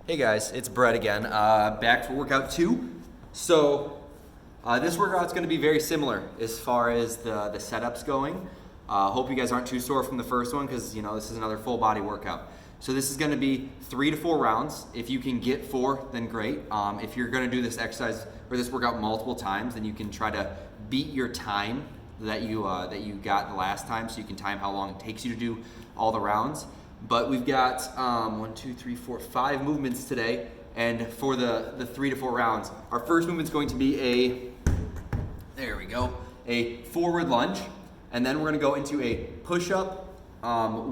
Hey guys, it's Brett again, back for workout 2. So this workout's going to be very similar as far as the setups going. Hope you guys aren't too sore from the first one because this is another full body workout. So this is going to be 3 to 4 rounds. If you can get 4, then great. If you're going to do this exercise or this workout multiple times, then you can try to beat your time that you got the last time, so you can time how long it takes you to do all the rounds. But we've got 5 movements today, and for the 3 to 4 rounds, our first movement's going to be a forward lunge, and then we're going to go into a push-up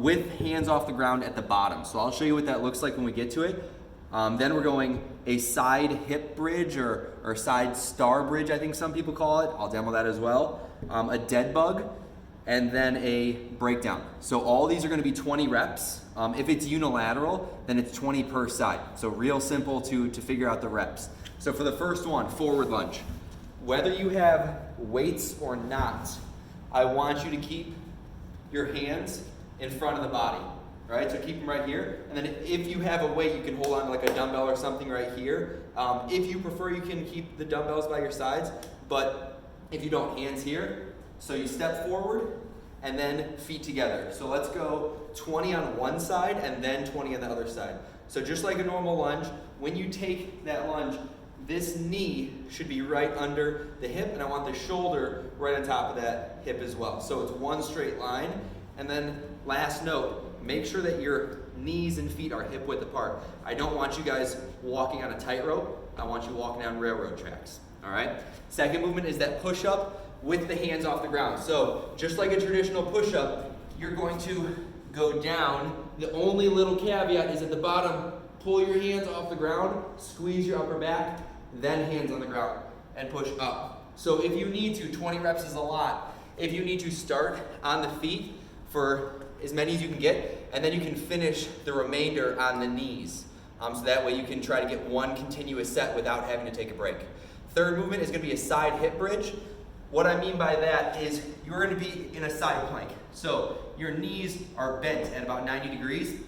with hands off the ground at the bottom. So I'll show you what that looks like when we get to it. Then we're going a side hip bridge or side star bridge, I think some people call it. I'll demo that as well. A dead bug, and then a breakdown. So all these are going to be 20 reps. If it's unilateral, then it's 20 per side. So real simple to figure out the reps. So for the first one, forward lunge. Whether you have weights or not, I want you to keep your hands in front of the body. Right, so keep them right here. And then if you have a weight, you can hold on to like a dumbbell or something right here. If you prefer, you can keep the dumbbells by your sides. But if you don't, hands here. So you step forward and then feet together. So let's go 20 on one side and then 20 on the other side. So just like a normal lunge, when you take that lunge, this knee should be right under the hip, and I want the shoulder right on top of that hip as well. So it's one straight line. And then last note, make sure that your knees and feet are hip width apart. I don't want you guys walking on a tightrope. I want you walking down railroad tracks. All right? Second movement is that push-up with the hands off the ground. So just like a traditional push-up, you're going to go down. The only little caveat is at the bottom, pull your hands off the ground, squeeze your upper back, then hands on the ground, and push up. So if you need to, 20 reps is a lot. If you need to, start on the feet for as many as you can get, and then you can finish the remainder on the knees. So that way you can try to get one continuous set without having to take a break. Third movement is going to be a side hip bridge. What I mean by that is you're going to be in a side plank. So your knees are bent at about 90 degrees,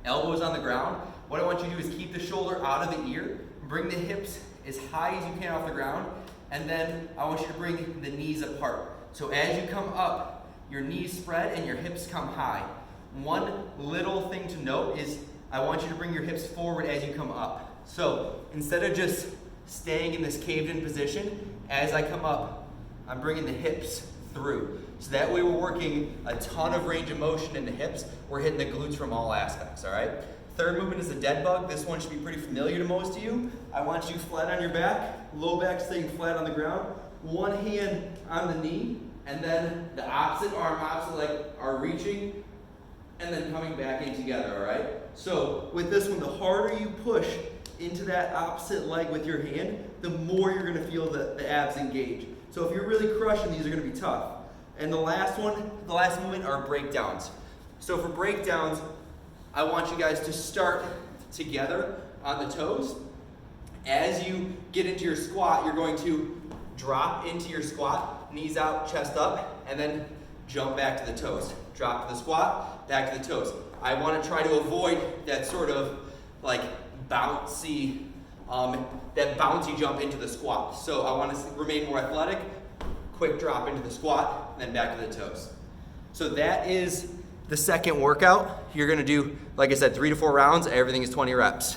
elbows on the ground. What I want you to do is keep the shoulder out of the ear, bring the hips as high as you can off the ground, and then I want you to bring the knees apart. So as you come up, your knees spread and your hips come high. One little thing to note is I want you to bring your hips forward as you come up. So instead of just staying in this caved in position, as I come up, I'm bringing the hips through. So that way we're working a ton of range of motion in the hips. We're hitting the glutes from all aspects, all right? Third movement is a dead bug. This one should be pretty familiar to most of you. I want you flat on your back, low back staying flat on the ground, one hand on the knee, and then the opposite arm, opposite leg are reaching and then coming back in together, all right? So with this one, the harder you push into that opposite leg with your hand, the more you're gonna feel the abs engage. So if you're really crushing, these are gonna be tough. And the last movement are breakdowns. So for breakdowns, I want you guys to start together on the toes. As you get into your squat, you're going to drop into your squat, knees out, chest up, and then jump back to the toes. Drop to the squat, back to the toes. I want to try to avoid that sort of like bouncy jump into the squat. So I want to remain more athletic, quick drop into the squat, then back to the toes. So that is the second workout. You're going to do, like I said, 3 to 4 rounds. Everything is 20 reps.